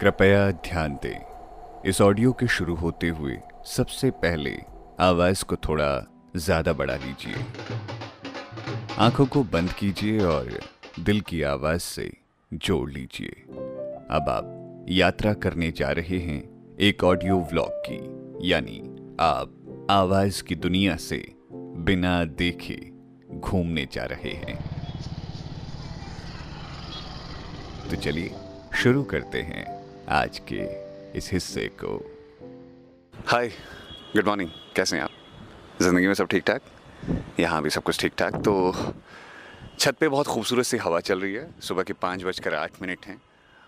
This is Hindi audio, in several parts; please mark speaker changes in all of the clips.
Speaker 1: कृपया ध्यान दें। इस ऑडियो के शुरू होते हुए सबसे पहले आवाज को थोड़ा ज्यादा बढ़ा लीजिए। आंखों को बंद कीजिए और दिल की आवाज से जोड़ लीजिए। अब आप यात्रा करने जा रहे हैं एक ऑडियो व्लॉग की, यानी आप आवाज की दुनिया से बिना देखे घूमने जा रहे हैं। तो चलिए शुरू करते हैं आज के इस हिस्से को।
Speaker 2: हाय, गुड मॉर्निंग। कैसे हैं आप? ज़िंदगी में सब ठीक ठाक? यहाँ भी सब कुछ ठीक ठाक। तो छत पे बहुत खूबसूरत सी हवा चल रही है। सुबह के 5:08 हैं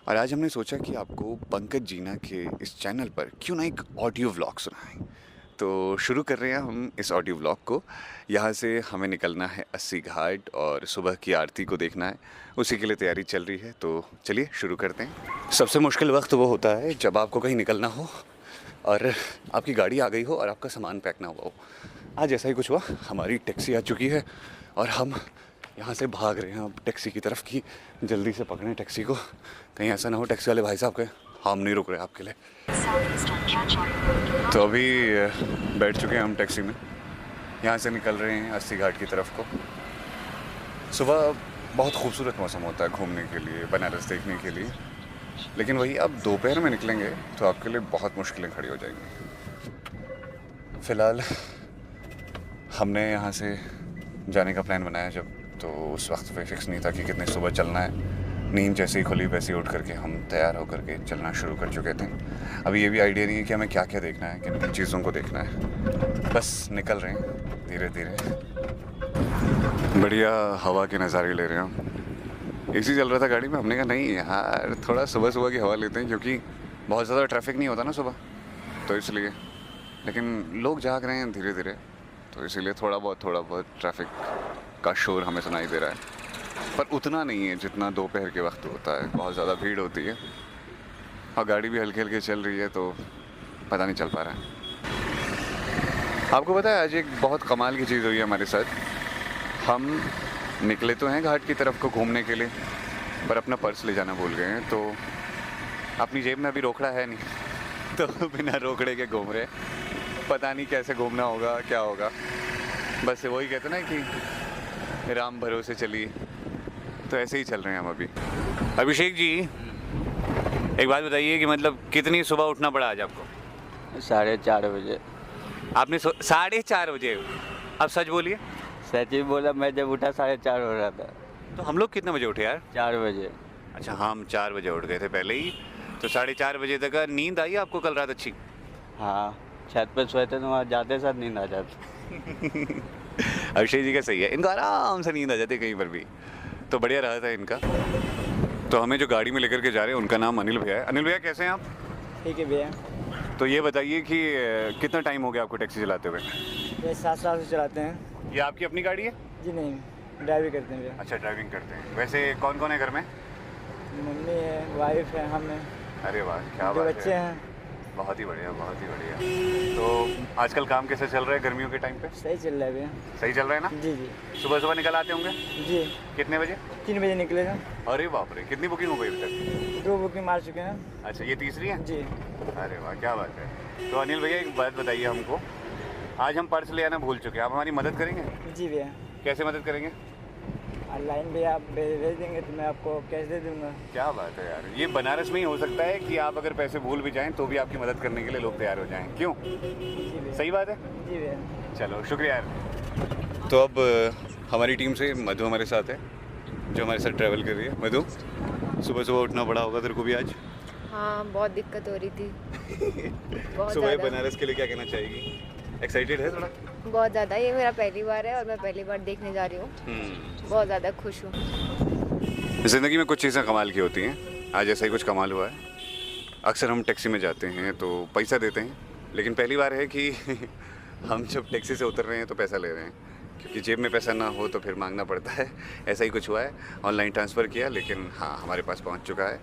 Speaker 2: और आज हमने सोचा कि आपको पंकज जीना के इस चैनल पर क्यों ना एक ऑडियो व्लॉग सुनाएं। तो शुरू कर रहे हैं हम इस ऑडियो व्लॉग को। यहाँ से हमें निकलना है 80 घाट और सुबह की आरती को देखना है, उसी के लिए तैयारी चल रही है। तो चलिए शुरू करते हैं। सबसे मुश्किल वक्त वो होता है जब आपको कहीं निकलना हो और आपकी गाड़ी आ गई हो और आपका सामान पैक ना हुआ हो। आज ऐसा ही कुछ हुआ। हमारी टैक्सी आ चुकी है और हम यहाँ से भाग रहे हैं अब टैक्सी की तरफ कि जल्दी से पकड़ें टैक्सी को। कहीं ऐसा ना हो टैक्सी वाले भाई साहब कहें हम नहीं रुक रहे आपके लिए। तो अभी बैठ चुके हैं हम टैक्सी में, यहाँ से निकल रहे हैं 80 घाट की तरफ को। सुबह बहुत खूबसूरत मौसम होता है घूमने के लिए, बनारस देखने के लिए, लेकिन वही अब दोपहर में निकलेंगे तो आपके लिए बहुत मुश्किलें खड़ी हो जाएंगी। फ़िलहाल हमने यहाँ से जाने का प्लान बनाया जब, तो उस वक्त पे फिक्स नहीं था कि कितने सुबह चलना है। नींद जैसे ही खुली वैसे ही उठ करके हम तैयार होकर के चलना शुरू कर चुके थे। अभी ये भी आइडिया नहीं है कि हमें क्या क्या देखना है, किन किन चीज़ों को देखना है। बस निकल रहे हैं धीरे धीरे। बढ़िया हवा के नज़ारे ले रहे हैं हम। एसी चल रहा था गाड़ी में, हमने कहा नहीं यार थोड़ा सुबह सुबह की हवा लेते हैं, क्योंकि बहुत ज़्यादा ट्रैफिक नहीं होता ना सुबह, तो इसलिए। लेकिन लोग जाग रहे हैं धीरे धीरे, तो इसीलिए थोड़ा बहुत ट्रैफिक का शोर हमें सुनाई दे रहा है, पर उतना नहीं है जितना दोपहर के वक्त होता है। बहुत ज़्यादा भीड़ होती है और गाड़ी भी हल्के हल्के चल रही है, तो पता नहीं चल पा रहा है। आपको पता है आज एक बहुत कमाल की चीज़ हुई है हमारे साथ। हम निकले तो हैं घाट की तरफ को घूमने के लिए, पर अपना पर्स ले जाना भूल गए हैं। तो अपनी जेब में अभी रोकड़ा है नहीं, तो बिना रोकड़े के घूम रहे। पता नहीं कैसे घूमना होगा, क्या होगा। बस वही कहते ना कि राम भरोसे चलिए, तो ऐसे ही चल रहे हैं हम अभी। अभिषेक जी, एक बात बताइए कि मतलब कितनी सुबह उठना पड़ा आज आपको?
Speaker 3: 4:30 बजे।
Speaker 2: आपने 4:30 बजे? अब सच बोलिए।
Speaker 3: सच ही बोला, मैं जब उठा 4:30 हो रहा था।
Speaker 2: तो हम लोग कितने बजे उठे यार?
Speaker 3: 4 बजे।
Speaker 2: अच्छा हाँ, हम 4 बजे उठ गए थे पहले ही। तो 4:30 बजे तक नींद आई आपको कल रात अच्छी?
Speaker 3: हाँ, छत पर सोए थे तो वहाँ जाते साथ नींद आ जाती।
Speaker 2: अभिषेक जी का सही है, इनको आराम से नींद आ जाती है कहीं पर भी, तो बढ़िया रहा था इनका। तो हमें जो गाड़ी में लेकर के जा रहे हैं उनका नाम अनिल भैया है। अनिल भैया कैसे हैं आप?
Speaker 4: ठीक है भैया।
Speaker 2: तो ये बताइए कि कितना टाइम हो गया आपको टैक्सी चलाते हुए?
Speaker 4: ये 7 साल से चलाते हैं।
Speaker 2: ये आपकी अपनी गाड़ी है?
Speaker 4: जी नहीं, ड्राइविंग करते हैं भैया।
Speaker 2: अच्छा, ड्राइविंग करते हैं। वैसे कौन कौन है घर में?
Speaker 4: मम्मी है, वाइफ है, हम हैं,
Speaker 2: अरे वाह, क्या
Speaker 4: 2
Speaker 2: बात
Speaker 4: बच्चे
Speaker 2: है।
Speaker 4: हैं।
Speaker 2: बहुत ही बढ़िया, बहुत ही बढ़िया। तो आजकल काम कैसे चल रहा है गर्मियों के टाइम पे?
Speaker 4: सही चल रहा है भैया।
Speaker 2: सही चल रहा है ना?
Speaker 4: जी जी
Speaker 2: सुबह सुबह निकल आते होंगे?
Speaker 4: जी।
Speaker 2: कितने बजे?
Speaker 4: 3 बजे निकले थे।
Speaker 2: अरे बाप रे, कितनी बुकिंग हो गई अभी तक?
Speaker 4: 2 बुकिंग मार चुके हैं।
Speaker 2: अच्छा, ये तीसरी है?
Speaker 4: जी।
Speaker 2: अरे वाह, क्या बात है। तो अनिल भैया एक बात बताइए हमको, आज हम पर्स ले आना भूल चुके हैं, आप हमारी मदद करेंगे?
Speaker 4: जी भैया।
Speaker 2: कैसे मदद करेंगे?
Speaker 4: ऑनलाइन भैया आप भेज देंगे तो मैं आपको कैश दे दूँगा।
Speaker 2: क्या बात है यार, ये बनारस में ही हो सकता है कि आप अगर पैसे भूल भी जाएं तो भी आपकी मदद करने के लिए लोग तैयार हो जाएं। क्यों?
Speaker 4: जी भैया।
Speaker 2: सही बात है।
Speaker 4: जी भैया।
Speaker 2: चलो शुक्रिया यार। तो अब हमारी टीम से मधु हमारे साथ है, जो हमारे साथ ट्रैवल कर रही है। मधु, सुबह सुबह उठना पड़ा होगा तेरे को भी आज?
Speaker 5: हाँ, बहुत दिक्कत हो रही थी। बहुत
Speaker 2: सुबह
Speaker 5: ज़्यादा।
Speaker 2: बनारस के लिए क्या कहना चाहेगी? एक्साइटेड है थोड़ा?
Speaker 5: बहुत ज़्यादा। ये मेरा पहली बार है और मैं पहली बार देखने जा रही हूँ। बहुत ज़्यादा खुश हूँ।
Speaker 2: ज़िंदगी में कुछ चीज़ें कमाल की होती हैं। आज ऐसा ही कुछ कमाल हुआ है। अक्सर हम टैक्सी में जाते हैं तो पैसा देते हैं, लेकिन पहली बार है कि हम जब टैक्सी से उतर रहे हैं तो पैसा ले रहे हैं, क्योंकि जेब में पैसा ना हो तो फिर मांगना पड़ता है। ऐसा ही कुछ हुआ है। ऑनलाइन ट्रांसफ़र किया, लेकिन हाँ हमारे पास पहुंच चुका है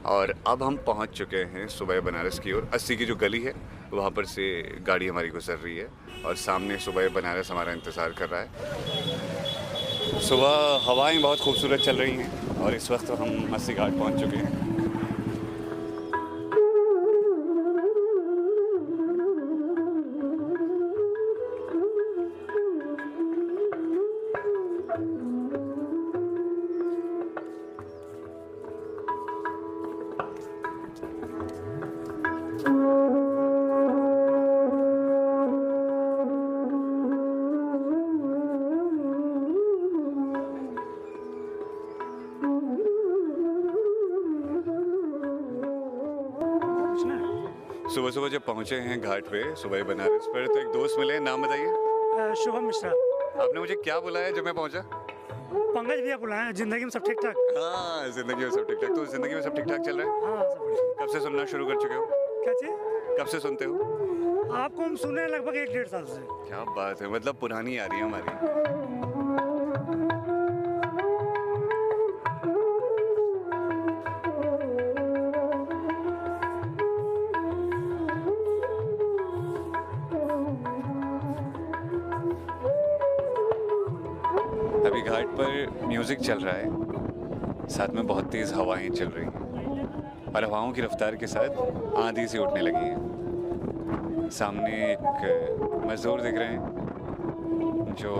Speaker 2: और अब हम पहुंच चुके हैं सुबह बनारस की ओर। 80 की जो गली है वहाँ पर से गाड़ी हमारी गुजर रही है और सामने सुबह बनारस हमारा इंतज़ार कर रहा है। सुबह हवाएं बहुत खूबसूरत चल रही हैं और इस वक्त हम 80 घाट पहुँच चुके हैं। सुबह सुबह जब पहुंचे हैं घाट पे सुबह बनारस पर, तो एक दोस्त मिले, नाम बताइए।
Speaker 6: शुभम मिश्रा।
Speaker 2: आपने मुझे क्या बुलाया जब मैं पहुंचा?
Speaker 6: पंकज भैया बुलाए, जिंदगी में सब ठीक ठाक।
Speaker 2: हाँ, जिंदगी में सब ठीक ठाक। तो जिंदगी में सब ठीक ठाक चल रहा है?
Speaker 6: हाँ सब बढ़िया।
Speaker 2: कब से सुनना शुरू कर चुके हो?
Speaker 6: क्या चीज?
Speaker 2: कब से सुनते हो?
Speaker 6: आपको हम सुने लगभग 1-1.5 साल से।
Speaker 2: क्या बात है, मतलब पुरानी आ रही है हमारी। अभी घाट पर म्यूजिक चल रहा है, साथ में बहुत तेज हवाएं चल रही हैं और हवाओं की रफ्तार के साथ आंधी सी उठने लगी है। सामने एक मजदूर दिख रहे हैं जो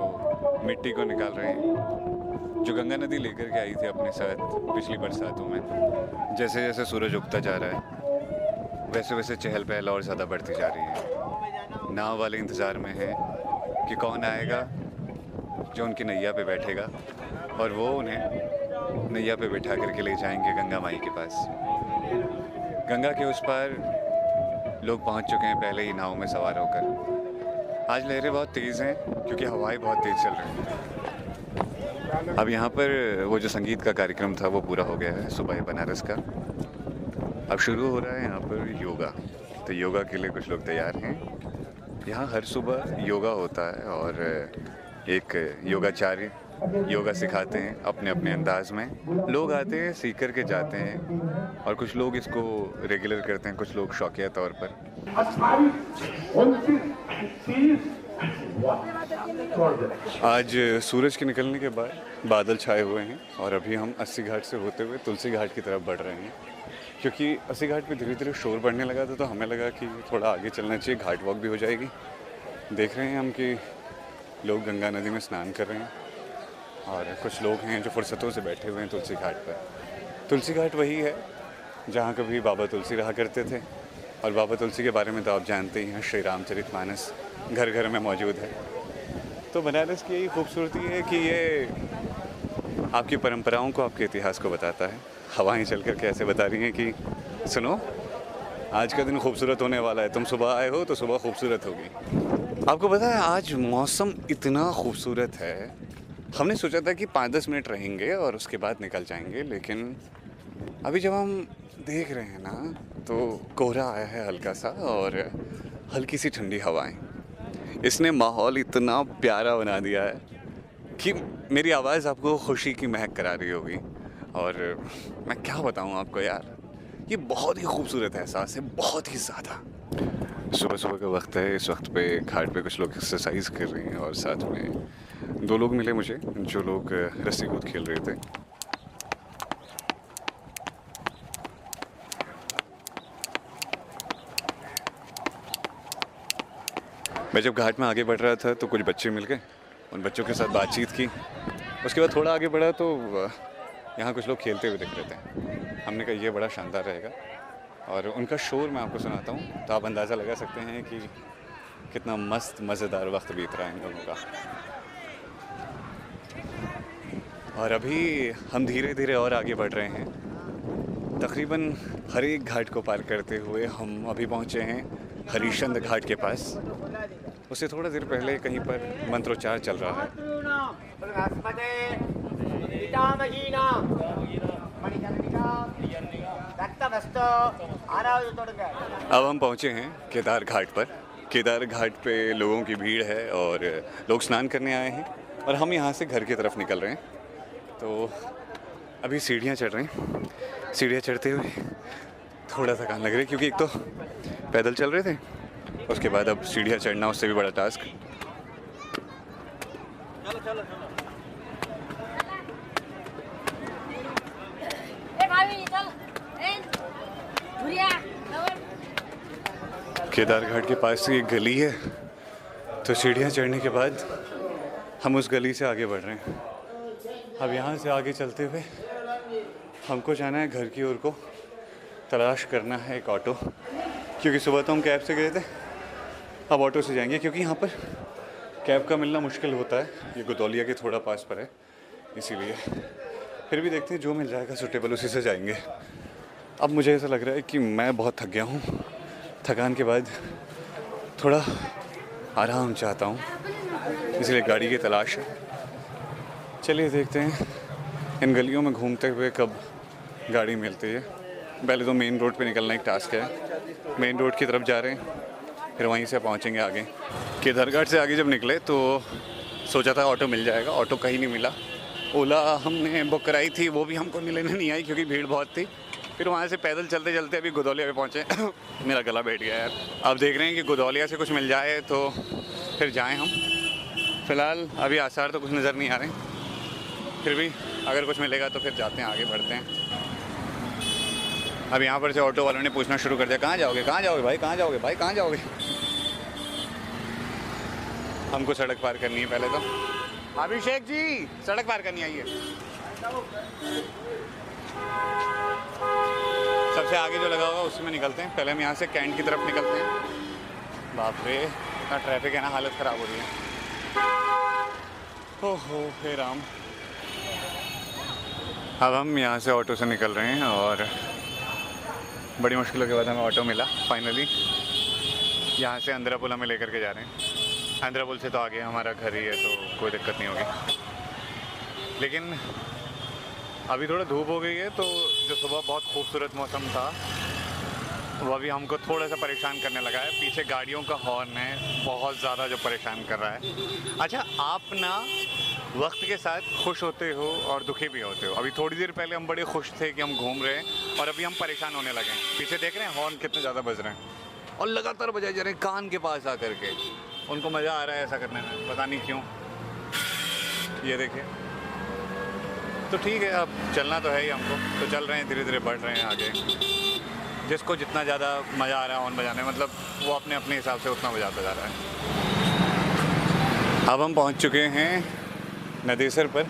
Speaker 2: मिट्टी को निकाल रहे हैं, जो गंगा नदी लेकर के आई थी अपने साथ पिछली बरसातों में। जैसे जैसे सूरज उगता जा रहा है वैसे वैसे चहल पहल और ज़्यादा बढ़ती जा रही है। नाव वाले इंतज़ार में हैं कि कौन आएगा जो उनकी नैया पे बैठेगा और वो उन्हें नैया पे बैठा करके ले जाएंगे गंगा माई के पास। गंगा के उस पार लोग पहुंच चुके हैं पहले ही नाव में सवार होकर। आज लहरें बहुत तेज़ हैं क्योंकि हवाएं बहुत तेज़ चल रही हैं। अब यहाँ पर वो जो संगीत का कार्यक्रम था वो पूरा हो गया है सुबह बनारस का। अब शुरू हो रहा है यहाँ पर योगा। तो योगा के लिए कुछ लोग तैयार हैं। यहाँ हर सुबह योगा होता है और एक योगाचार्य योगा सिखाते हैं अपने अपने अंदाज में। लोग आते हैं, सीख कर के जाते हैं और कुछ लोग इसको रेगुलर करते हैं, कुछ लोग शौकिया तौर पर।
Speaker 7: 28, 29, 30,
Speaker 2: आज सूरज के निकलने के बाद बादल छाए हुए हैं और अभी हम अस्सी घाट से होते हुए तुलसी घाट की तरफ बढ़ रहे हैं, क्योंकि अस्सी घाट पे धीरे धीरे शोर बढ़ने लगा था। तो हमें लगा कि थोड़ा आगे चलना चाहिए, घाट वॉक भी हो जाएगी। देख रहे हैं हम कि लोग गंगा नदी में स्नान कर रहे हैं और कुछ लोग हैं जो फुर्सतों से बैठे हुए हैं तुलसी घाट पर। तुलसी घाट वही है जहाँ कभी बाबा तुलसी रहा करते थे और बाबा तुलसी के बारे में तो आप जानते ही हैं, श्री रामचरितमानस घर घर में मौजूद है। तो बनारस की यही खूबसूरती है कि ये आपकी परंपराओं को, आपके इतिहास को बताता है। हवाएं चल कर के ऐसे बता रही हैं कि सुनो, आज का दिन खूबसूरत होने वाला है, तुम सुबह आए हो तो सुबह खूबसूरत होगी। आपको पता है आज मौसम इतना खूबसूरत है, हमने सोचा था कि 5-10 मिनट रहेंगे और उसके बाद निकल जाएंगे, लेकिन अभी जब हम देख रहे हैं ना तो कोहरा आया है हल्का सा और हल्की सी ठंडी हवाएं। इसने माहौल इतना प्यारा बना दिया है कि मेरी आवाज़ आपको खुशी की महक करा रही होगी। और मैं क्या बताऊं आपको यार, ये बहुत ही खूबसूरत एहसास है, बहुत ही ज़्यादा। सुबह सुबह का वक्त है, इस वक्त पे घाट पे कुछ लोग एक्सरसाइज कर रहे हैं और साथ में 2 लोग मिले मुझे जो लोग रस्सी कूद खेल रहे थे। मैं जब घाट में आगे बढ़ रहा था तो कुछ बच्चे मिल गए, उन बच्चों के साथ बातचीत की। उसके बाद थोड़ा आगे बढ़ा तो यहाँ कुछ लोग खेलते हुए दिख रहे थे। हमने कहा ये बड़ा शानदार रहेगा और उनका शोर मैं आपको सुनाता हूँ तो आप अंदाज़ा लगा सकते हैं कि कितना मस्त मज़ेदार वक्त बीत रहा है इन लोगों का। और अभी हम धीरे धीरे और आगे बढ़ रहे हैं। तकरीबन हर एक घाट को पार करते हुए हम अभी पहुँचे हैं हरिश्चंद घाट के पास। उससे थोड़ा देर पहले कहीं पर मंत्रोच्चार चल रहा है। अब हम पहुँचे हैं केदार घाट पर। केदार घाट पे लोगों की भीड़ है और लोग स्नान करने आए हैं और हम यहाँ से घर की तरफ निकल रहे हैं। तो अभी सीढ़ियाँ चढ़ रही हैं। सीढ़ियाँ चढ़ते हुए थोड़ा थकान लग रही है क्योंकि एक तो पैदल चल रहे थे, उसके बाद अब सीढ़ियाँ चढ़ना उससे भी बड़ा टास्क। केदार घाट के पास से एक गली है, तो सीढ़ियाँ चढ़ने के बाद हम उस गली से आगे बढ़ रहे हैं। अब यहाँ से आगे चलते हुए हमको जाना है घर की ओर को। तलाश करना है एक ऑटो, क्योंकि सुबह तो हम कैब से गए थे, अब ऑटो से जाएंगे क्योंकि यहाँ पर कैब का मिलना मुश्किल होता है। ये गोदौलिया के थोड़ा पास पर है, इसीलिए फिर भी देखते हैं जो मिल जाएगा सूटेबल उसी से जाएंगे। अब मुझे ऐसा लग रहा है कि मैं बहुत थक गया हूँ। थकान के बाद थोड़ा आराम चाहता हूँ, इसलिए गाड़ी की तलाश है। चलिए देखते हैं इन गलियों में घूमते हुए कब गाड़ी मिलती है। पहले तो मेन रोड पे निकलना एक टास्क है। मेन रोड की तरफ जा रहे हैं, फिर वहीं से पहुँचेंगे आगे। केदारघाट से आगे जब निकले तो सोचा था ऑटो मिल जाएगा, ऑटो कहीं नहीं मिला। ओला हमने बुक कराई थी, वो भी हमको लेने नहीं आई क्योंकि भीड़ बहुत थी। फिर वहाँ से पैदल चलते चलते अभी गुदौलिया पे पहुँचे। मेरा गला बैठ गया यार। अब देख रहे हैं कि गुदौलिया से कुछ मिल जाए तो फिर जाएं हम। फ़िलहाल अभी आसार तो कुछ नज़र नहीं आ रहे, फिर भी अगर कुछ मिलेगा तो फिर जाते हैं, आगे बढ़ते हैं। अब यहाँ पर से ऑटो वालों ने पूछना शुरू कर दिया, कहाँ जाओगे, कहाँ जाओगे भाई, कहाँ जाओगे भाई, कहाँ जाओगे। हमको सड़क पार करनी है पहले तो। अभिषेक जी सड़क पार करनी आइए। सबसे आगे जो लगा होगा उसी में निकलते हैं। पहले हम यहाँ से कैंट की तरफ निकलते हैं। बाप रे इतना ट्रैफिक है ना, हालत ख़राब हो रही है। ओहो हे राम। अब हम यहाँ से ऑटो से निकल रहे हैं और बड़ी मुश्किलों के बाद हमें ऑटो मिला फाइनली। यहाँ से अंदरापुल हमें लेकर के जा रहे हैं। अंदरापुल से तो आगे हमारा घर ही है तो कोई दिक्कत नहीं होगी। लेकिन अभी थोड़ा धूप हो गई है तो जो सुबह बहुत खूबसूरत मौसम था वो अभी हमको थोड़ा सा परेशान करने लगा है। पीछे गाड़ियों का हॉर्न है बहुत ज़्यादा जो परेशान कर रहा है। अच्छा आप ना वक्त के साथ खुश होते हो और दुखी भी होते हो। अभी थोड़ी देर पहले हम बड़े खुश थे कि हम घूम रहे हैं और अभी हम परेशान होने लगे हैं। पीछे देख रहे हैं हॉर्न कितने ज़्यादा बज रहे हैं और लगातार बजाए जा रहे हैं कान के पास आकर के। उनको मज़ा आ रहा है ऐसा करने में, पता नहीं क्यों। ये देखिए तो ठीक है, अब चलना तो है ही हमको, तो चल रहे हैं, धीरे धीरे बढ़ रहे हैं आगे। जिसको जितना ज़्यादा मज़ा आ रहा है हॉर्न बजाने, मतलब वो अपने अपने हिसाब से उतना बजाता जा रहा है। अब हम पहुंच चुके हैं नदेसर पर।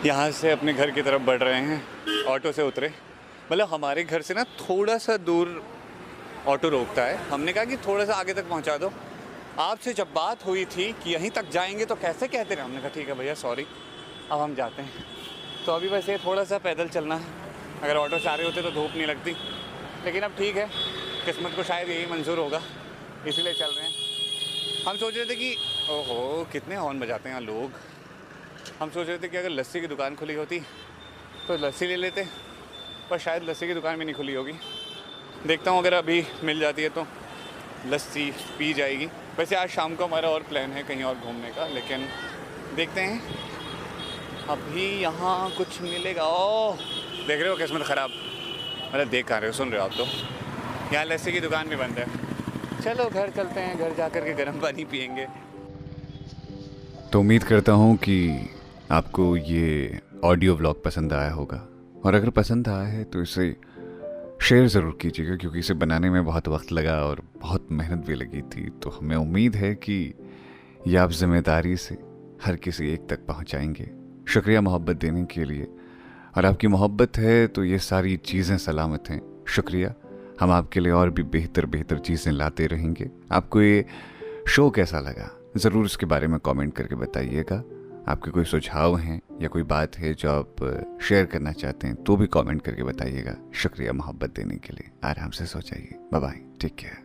Speaker 2: यहाँ से अपने घर की तरफ बढ़ रहे हैं। ऑटो से उतरे, मतलब हमारे घर से ना थोड़ा सा दूर ऑटो रोकता है। हमने कहा कि थोड़ा सा आगे तक पहुँचा दो। आपसे जब बात हुई थी कि यहीं तक जाएंगे तो कैसे कहते रहे। हमने कहा ठीक है भैया सॉरी, अब हम जाते हैं। तो अभी बस ये थोड़ा सा पैदल चलना है। अगर ऑटो से आ रहे होते तो धूप नहीं लगती, लेकिन अब ठीक है, किस्मत को शायद यही मंजूर होगा, इसीलिए चल रहे हैं। हम सोच रहे थे कि ओहो कितने हॉर्न बजाते हैं यहाँ लोग। हम सोच रहे थे कि अगर लस्सी की दुकान खुली होती तो लस्सी ले लेते, पर शायद लस्सी की दुकान भी नहीं खुली होगी। देखता हूँ अगर अभी मिल जाती है तो लस्सी पी जाएगी। वैसे आज शाम को हमारा और प्लान है कहीं और घूमने का, लेकिन देखते हैं अभी यहाँ कुछ मिलेगा। ओह देख रहे हो किस्मत ख़राब, मतलब देख आ रहे हो, सुन रहे हो आप तो। यहाँ लस्सी की दुकान भी बंद है। चलो घर चलते हैं, घर जा कर के गर्म पानी पियेंगे।
Speaker 1: तो उम्मीद करता हूँ कि आपको ये ऑडियो व्लॉग पसंद आया होगा, और अगर पसंद आया है तो इसे शेयर ज़रूर कीजिएगा, क्योंकि इसे बनाने में बहुत वक्त लगा और बहुत मेहनत भी लगी थी। तो हमें उम्मीद है कि ये आप जिम्मेदारी से हर किसी एक तक पहुँचाएंगे। शुक्रिया मोहब्बत देने के लिए, और आपकी मोहब्बत है तो ये सारी चीज़ें सलामत हैं। शुक्रिया। हम आपके लिए और भी बेहतर बेहतर चीज़ें लाते रहेंगे। आपको ये शो कैसा लगा ज़रूर इसके बारे में कमेंट करके बताइएगा। आपके कोई सुझाव हैं या कोई बात है जो आप शेयर करना चाहते हैं तो भी कमेंट करके बताइएगा। शुक्रिया मोहब्बत देने के लिए। आराम से सो जाइए। Bye bye, take care.